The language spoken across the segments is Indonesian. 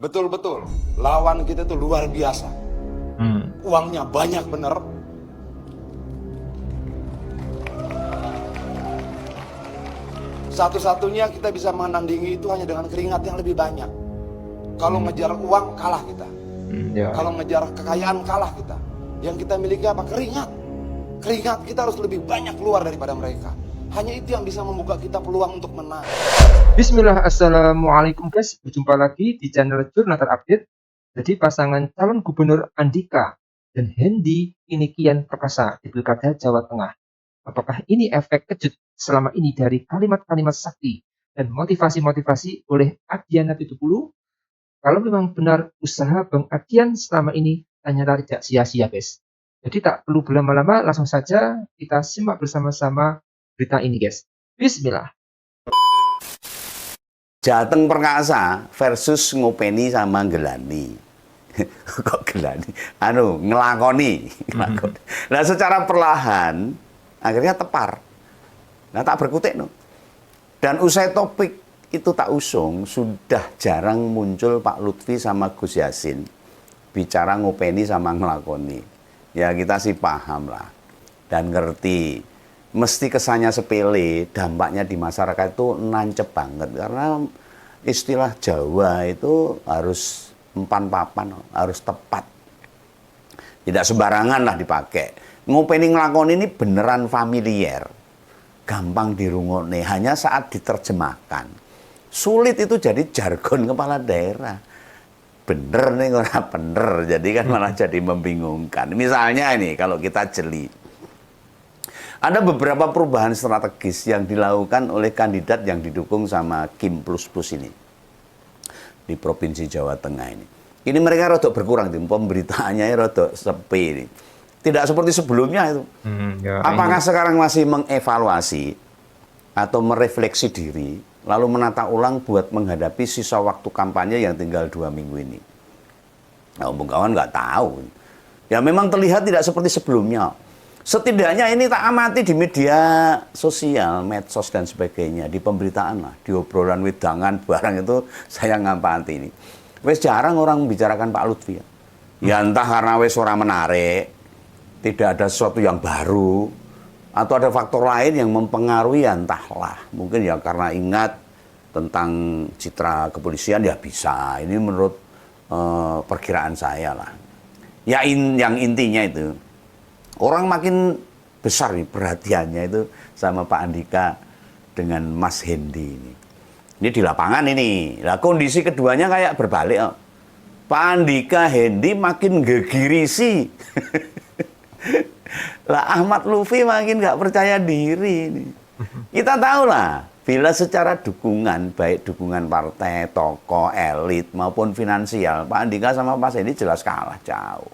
Betul-betul, lawan kita itu luar biasa. Uangnya banyak bener. Satu-satunya kita bisa menandingi itu hanya dengan keringat yang lebih banyak. Kalau ngejar uang, kalah kita. Kalau ngejar kekayaan, kalah kita. Yang kita miliki apa? Keringat. Keringat kita harus lebih banyak keluar daripada mereka. Hanya itu yang bisa membuka kita peluang untuk menang. Bismillah, assalamualaikum guys. Berjumpa lagi di channel Jurnal Terupdate. Jadi pasangan calon gubernur Andika dan Hendy ini kian perkasa di Pilkada Jawa Tengah. Apakah ini efek kejut selama ini dari kalimat-kalimat sakti dan motivasi-motivasi oleh Adian Apitupulu? Kalau memang benar usaha Bang Adian selama ini ternyata tidak sia-sia guys. Jadi tak perlu berlama-lama, langsung saja kita simak bersama-sama berita ini guys. Bismillah. Jateng Perkasa versus ngopeni sama gelani. Kok gelani? Ngelakoni. Nah, secara perlahan akhirnya tepar. Nah, tak berkutik no. Dan usai topik itu tak usung, sudah jarang muncul Pak Lutfi sama Gus Yassin bicara ngopeni sama ngelakoni. Ya kita sih paham lah dan ngerti. Mesti kesannya sepele, dampaknya di masyarakat itu nancep banget. Karena istilah Jawa itu harus empan papan, harus tepat. Tidak sembarangan lah dipakai. Ngopeni ngelakoni ini beneran familiar. Gampang dirungokne, hanya saat diterjemahkan. Sulit itu jadi jargon kepala daerah. Bener nih, orang bener. Jadi kan malah jadi membingungkan. Misalnya ini, kalau kita jeli. Ada beberapa perubahan strategis yang dilakukan oleh kandidat yang didukung sama Kim Plus Plus ini di Provinsi Jawa Tengah ini. Ini mereka rodok berkurang, pemberitaannya rodok sepi ini. Tidak seperti sebelumnya itu. Apakah sekarang masih mengevaluasi atau merefleksi diri, lalu menata ulang buat menghadapi sisa waktu kampanye yang tinggal 2 minggu ini? Nah, Bung Kawan nggak tahu. Ya memang terlihat tidak seperti sebelumnya. Setidaknya ini tak amati di media sosial, medsos dan sebagainya, di pemberitaan lah, di obrolan wedangan barang itu saya ngamati ini. Wes jarang orang membicarakan Pak Lutfi. Ya entah karena wes orang menarik, tidak ada sesuatu yang baru, atau ada faktor lain yang mempengaruhi, ya entahlah. Mungkin ya karena ingat tentang citra kepolisian ya bisa. Ini menurut perkiraan saya lah. Ya yang intinya itu. Orang makin besar nih perhatiannya itu sama Pak Andika dengan Mas Hendy ini. Ini di lapangan ini. Nah, kondisi keduanya kayak berbalik. Oh. Pak Andika, Hendy makin gegirisi. Lah Ahmad Lutfi makin nggak percaya diri ini. Kita tahu lah, bila secara dukungan, baik dukungan partai, tokoh, elit maupun finansial, Pak Andika sama Mas Hendy jelas kalah jauh.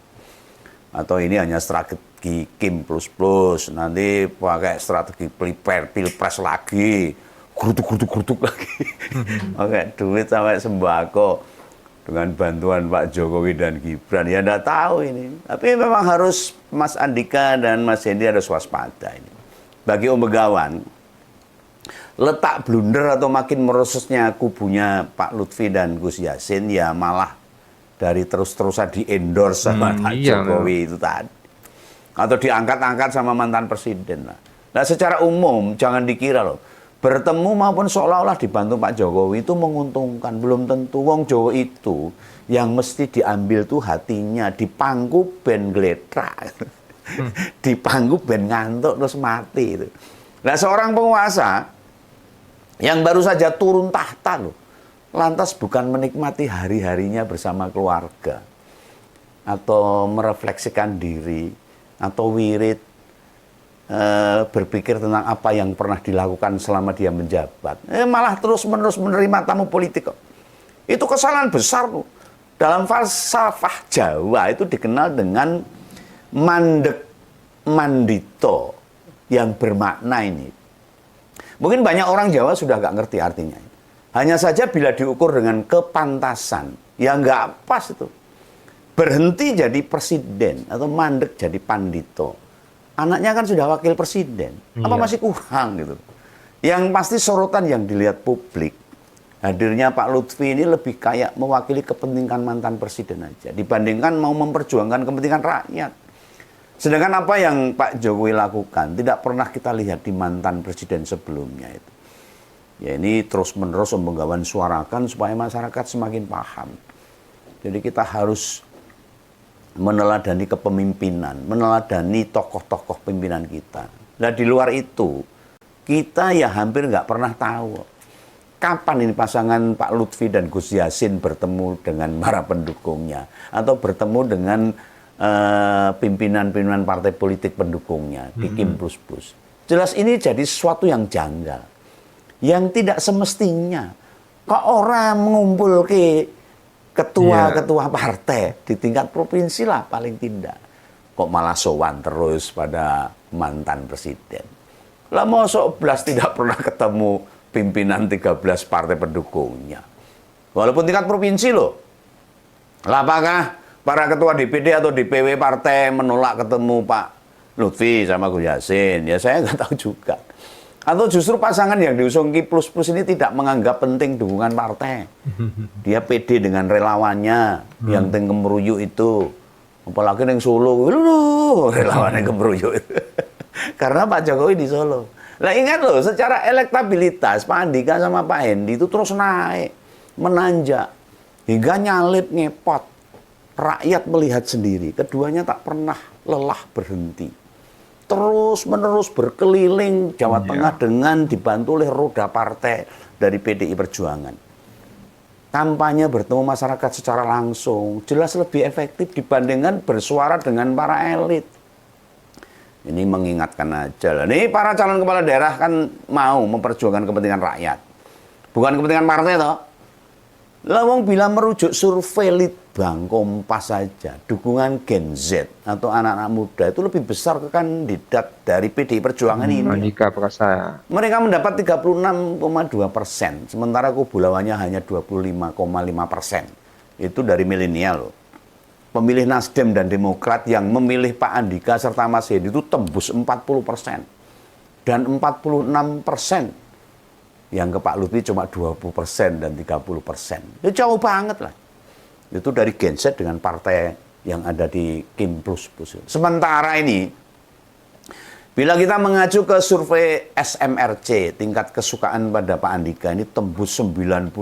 Atau ini hanya strategi Kim Plus Plus, nanti pakai strategi pilpres lagi, gerutuk lagi, pakai duit sampai sembako dengan bantuan Pak Jokowi dan Gibran. Ya enggak tahu ini, tapi memang harus Mas Andika dan Mas Hendy harus waspada ini. Bagi Om Begawan, letak blunder atau makin merosetnya kubunya Pak Lutfi dan Gus Yassin ya malah dari terus-terusan di-endorse sama Pak Jokowi itu tadi. Atau diangkat-angkat sama mantan presiden lah. Nah secara umum jangan dikira loh, bertemu maupun seolah-olah dibantu Pak Jokowi itu menguntungkan. Belum tentu. Wong Jawa itu yang mesti diambil tuh hatinya, dipangku ben gletrak. Dipangku ben ngantuk terus mati itu. Nah seorang penguasa yang baru saja turun tahta loh, lantas bukan menikmati hari-harinya bersama keluarga, atau merefleksikan diri, atau wirid, berpikir tentang apa yang pernah dilakukan selama dia menjabat. Malah terus-menerus menerima tamu politik kok. Itu kesalahan besar loh. Dalam falsafah Jawa itu dikenal dengan mandek mandito, yang bermakna ini. Mungkin banyak orang Jawa sudah gak ngerti artinya. Hanya saja bila diukur dengan kepantasan, ya nggak pas itu. Berhenti jadi presiden atau mandek jadi pandito. Anaknya kan sudah wakil presiden. Apa masih kurang gitu. Yang pasti sorotan yang dilihat publik Hadirnya Pak Lutfi ini lebih kayak mewakili kepentingan mantan presiden aja dibandingkan mau memperjuangkan kepentingan rakyat. Sedangkan apa yang Pak Jokowi lakukan tidak pernah kita lihat di mantan presiden sebelumnya itu. Ya ini terus-menerus membanggakan suarakan supaya masyarakat semakin paham. Jadi kita harus meneladani kepemimpinan, meneladani tokoh-tokoh pimpinan kita. Nah di luar itu, kita ya hampir nggak pernah tahu kapan ini pasangan Pak Lutfi dan Gus Yassin bertemu dengan para pendukungnya atau bertemu dengan pimpinan-pimpinan partai politik pendukungnya di Kim Plus Plus. Jelas ini jadi sesuatu yang janggal, yang tidak semestinya. Kok orang mengumpul ke ketua-ketua partai di tingkat provinsi lah paling tidak. Kok malah sowan terus pada mantan presiden. Lah mosok belas tidak pernah ketemu pimpinan 13 partai pendukungnya. Walaupun tingkat provinsi loh. Lah apakah para ketua DPD atau DPW partai menolak ketemu Pak Lutfi sama Gus Yassin? Ya saya nggak tahu juga. Atau justru pasangan yang diusung Ki Plus Plus ini tidak menganggap penting dukungan partai. Dia pede dengan relawannya yang teng kemeruyu itu. Apalagi yang Solo, relawannya kemeruyu itu. Karena Pak Jokowi di Solo. Nah ingat loh, secara elektabilitas Pak Andika sama Pak Hendi itu terus naik, menanjak, hingga nyalip ngepot. Rakyat melihat sendiri, keduanya tak pernah lelah berhenti. Terus-menerus berkeliling Jawa Tengah dengan dibantu oleh roda partai dari PDI Perjuangan. Kampanye bertemu masyarakat secara langsung, jelas lebih efektif dibandingkan bersuara dengan para elit. Ini mengingatkan aja lah. Nih para calon kepala daerah kan mau memperjuangkan kepentingan rakyat. Bukan kepentingan partai toh. Lawang bila merujuk survei Litbang Kompas saja, dukungan Gen Z atau anak-anak muda itu lebih besar ke kandidat dari PDI Perjuangan ini. Andika Perkasa. Mereka mendapat 36,2%, sementara kubu lawannya hanya 25,5%. Itu dari milenial. Pemilih Nasdem dan Demokrat yang memilih Pak Andika serta Mas Hendi itu tembus 40%. Dan 46% yang ke Pak Lutfi cuma 20% dan 30%. Ya jauh banget lah. Itu dari Gen Z dengan partai yang ada di Kim Plus Plus. Sementara ini, bila kita mengacu ke survei SMRC, tingkat kesukaan pada Pak Andika ini tembus 92%.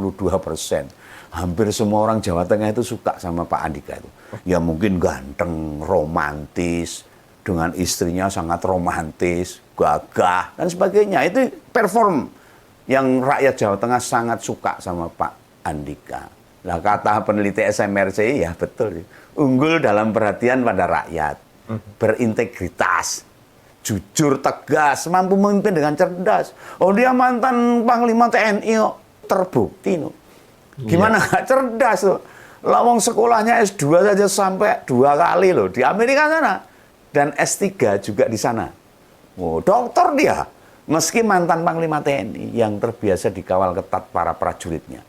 Hampir semua orang Jawa Tengah itu suka sama Pak Andika itu. Ya mungkin ganteng, romantis, dengan istrinya sangat romantis, gagah, dan sebagainya. Itu perform yang rakyat Jawa Tengah sangat suka sama Pak Andika. Nah kata peneliti SMRC ya betul, unggul dalam perhatian pada rakyat, berintegritas, jujur, tegas, mampu memimpin dengan cerdas. Oh dia mantan Panglima TNI kok, terbukti no. Gimana nggak cerdas loh? Lawang sekolahnya S2 saja sampai 2 kali loh di Amerika sana, dan S3 juga di sana. Oh dokter dia. Meski mantan Panglima TNI yang terbiasa dikawal ketat para prajuritnya.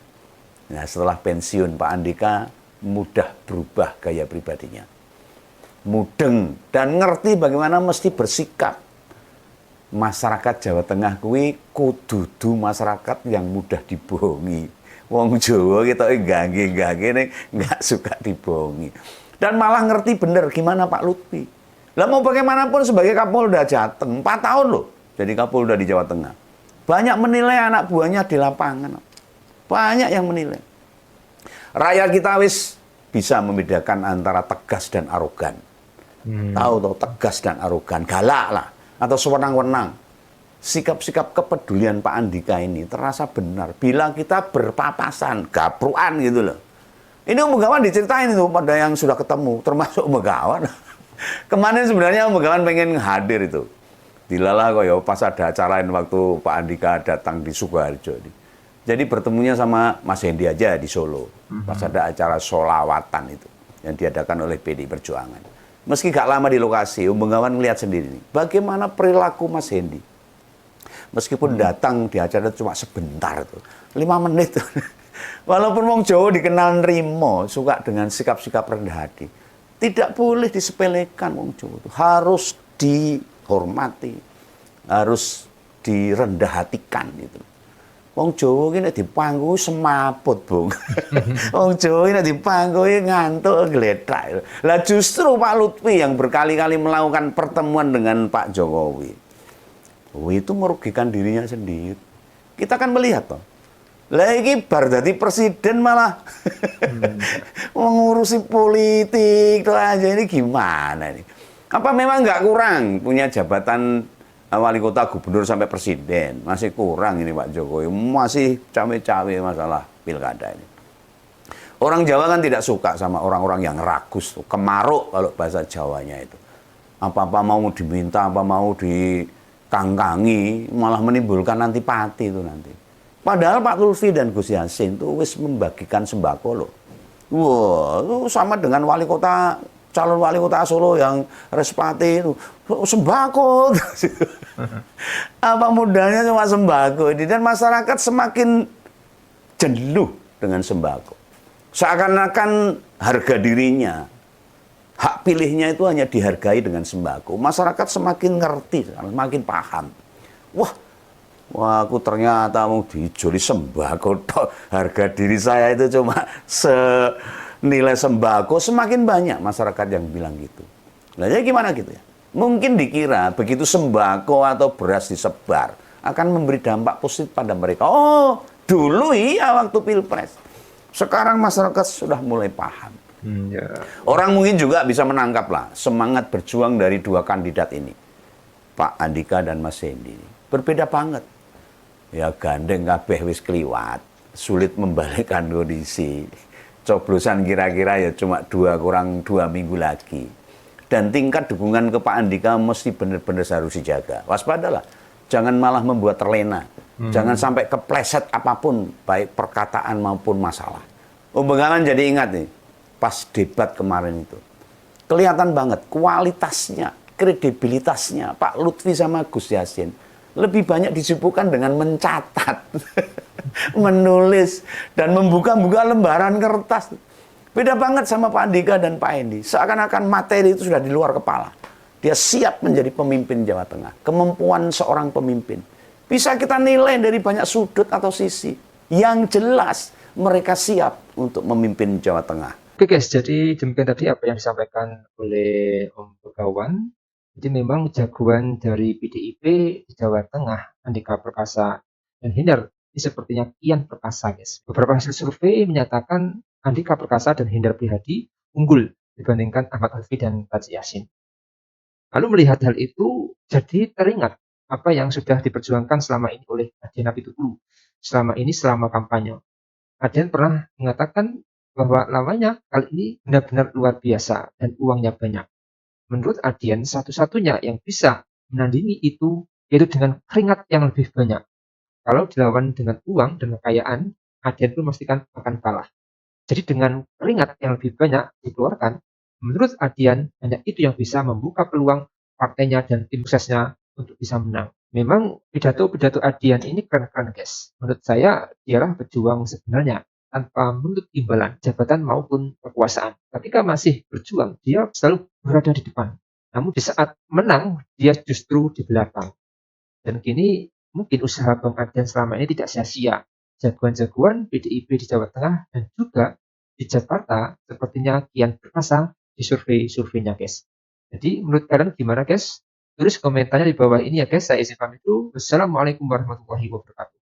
Nah, setelah pensiun Pak Andika mudah berubah gaya pribadinya. Mudeng dan ngerti bagaimana mesti bersikap. Masyarakat Jawa Tengah kuwi kududu masyarakat yang mudah dibohongi. Wong Jawa kita gangge-gangge nggak suka dibohongi. Dan malah ngerti bener gimana Pak Lutfi. Lah mau bagaimanapun sebagai Kapolda Jateng 4 tahun loh. Jadi Kapolda di Jawa Tengah. Banyak menilai anak buahnya di lapangan. Banyak yang menilai. Rakyat kita wis bisa membedakan antara tegas dan arogan. Tahu tuh tegas dan arogan, galak lah. Atau sewenang-wenang. Sikap-sikap kepedulian Pak Andika ini terasa benar. Bila kita berpapasan, gapruan gitu loh. Ini Om Begawan diceritain itu pada yang sudah ketemu. Termasuk Om Begawan. Kemarin sebenarnya Om Begawan pengen hadir itu. Dilala kok ya pas ada acara lain waktu Pak Andika datang di Sukoharjo. Jadi bertemunya sama Mas Hendi aja di Solo. Pas ada acara sholawatan itu yang diadakan oleh PDI Perjuangan. Meski gak lama di lokasi, Om Begawan melihat sendiri nih, bagaimana perilaku Mas Hendi. Meskipun datang di acara cuma sebentar tuh, 5 menit tuh. Walaupun wong Jawa dikenal nrimo, suka dengan sikap-sikap rendah hati. Tidak boleh disepelekan wong Jawa itu. Harus dihormati, harus direndah hatikan gitu. Wong Jawa ki nek dipangku semaput, Bung. Wong Jawa ki nek dipangku ngantuk gletak. Lah justru Pak Lutfi yang berkali-kali melakukan pertemuan dengan Pak Jokowi. Itu merugikan dirinya sendiri. Kita kan melihat toh. Lah iki bar dadi presiden malah mengurusi politik tuh aja, ini gimana nih? Apa memang nggak kurang punya jabatan wali kota, gubernur sampai presiden? Masih kurang ini Pak Jokowi, masih cawe-cawe masalah pilkada ini. Orang Jawa kan tidak suka sama orang-orang yang ragus tuh, kemaruk kalau bahasa Jawanya itu. Apa-apa mau diminta, apa mau dikangkangi, malah menimbulkan antipati itu nanti. Padahal Pak Lutfi dan Gus Yassin tuh wis membagikan sembako loh. Wah, itu sama dengan wali kota, calon wali kota Solo yang Respati itu sembako. Apa mudahnya cuma sembako ini, dan masyarakat semakin jenuh dengan sembako. Seakan-akan harga dirinya, hak pilihnya itu hanya dihargai dengan sembako. Masyarakat semakin ngerti, semakin paham. Wah, aku ternyata mau dijoli sembako, harga diri saya itu cuma senilai sembako. Semakin banyak masyarakat yang bilang gitu. Nah, jadi gimana gitu ya? Mungkin dikira begitu sembako atau beras disebar akan memberi dampak positif pada mereka. Oh, dulu iya waktu Pilpres. Sekarang masyarakat sudah mulai paham. Orang mungkin juga bisa menangkap lah semangat berjuang dari dua kandidat ini, Pak Andika dan Mas Hendy. Berbeda banget. Ya gandeng kabeh wis kliwat, sulit membalikkan kondisi. Coblosan kira-kira ya cuma 2 kurang 2 minggu lagi. Dan tingkat dukungan ke Pak Andika mesti benar-benar harus dijaga. Waspadalah, jangan malah membuat terlena. Jangan sampai kepleset apapun, baik perkataan maupun masalah. Bengkalan jadi ingat nih, pas debat kemarin itu. Kelihatan banget kualitasnya, kredibilitasnya Pak Lutfi sama Gus Yassin lebih banyak disibukkan dengan mencatat, menulis, dan membuka-buka lembaran kertas. Beda banget sama Pak Andika dan Pak Hendy. Seakan-akan materi itu sudah di luar kepala. Dia siap menjadi pemimpin Jawa Tengah. Kemampuan seorang pemimpin bisa kita nilai dari banyak sudut atau sisi. Yang jelas mereka siap untuk memimpin Jawa Tengah. Oke guys, jadi demikian tadi apa yang disampaikan oleh Om Begawan. Jadi memang jagoan dari PDIP di Jawa Tengah, Andika Perkasa dan Hindar, ini sepertinya kian perkasa guys. Beberapa hasil survei menyatakan Andika Perkasa dan Hindar Prihadi unggul dibandingkan Ahmad Alfi dan Taji Yassin. Lalu melihat hal itu, jadi teringat apa yang sudah diperjuangkan selama ini oleh Adian Apitupulu. Selama kampanye. Adian pernah mengatakan bahwa lawannya kali ini benar-benar luar biasa dan uangnya banyak. Menurut Adian, satu-satunya yang bisa menandingi itu yaitu dengan keringat yang lebih banyak. Kalau dilawan dengan uang dan kekayaan, Adian pun memastikan akan kalah. Jadi dengan keringat yang lebih banyak dikeluarkan, menurut Adian hanya itu yang bisa membuka peluang partainya dan tim suksesnya untuk bisa menang. Memang pidato-pidato Adian ini keren-keren guys. Menurut saya dialah pejuang sebenarnya, tanpa menuntut imbalan jabatan maupun kekuasaan. Ketika masih berjuang, dia selalu berada di depan. Namun di saat menang, dia justru di belakang. Dan kini mungkin usaha Bang Adian selama ini tidak sia-sia. Jagoan-jagoan PDIP di Jawa Tengah dan juga di Jakarta sepertinya kian perkasa di survei-surveinya guys. Jadi menurut kalian gimana guys? Tulis komentarnya di bawah ini ya guys. Saya izin pamit dulu. Wassalamualaikum warahmatullahi wabarakatuh.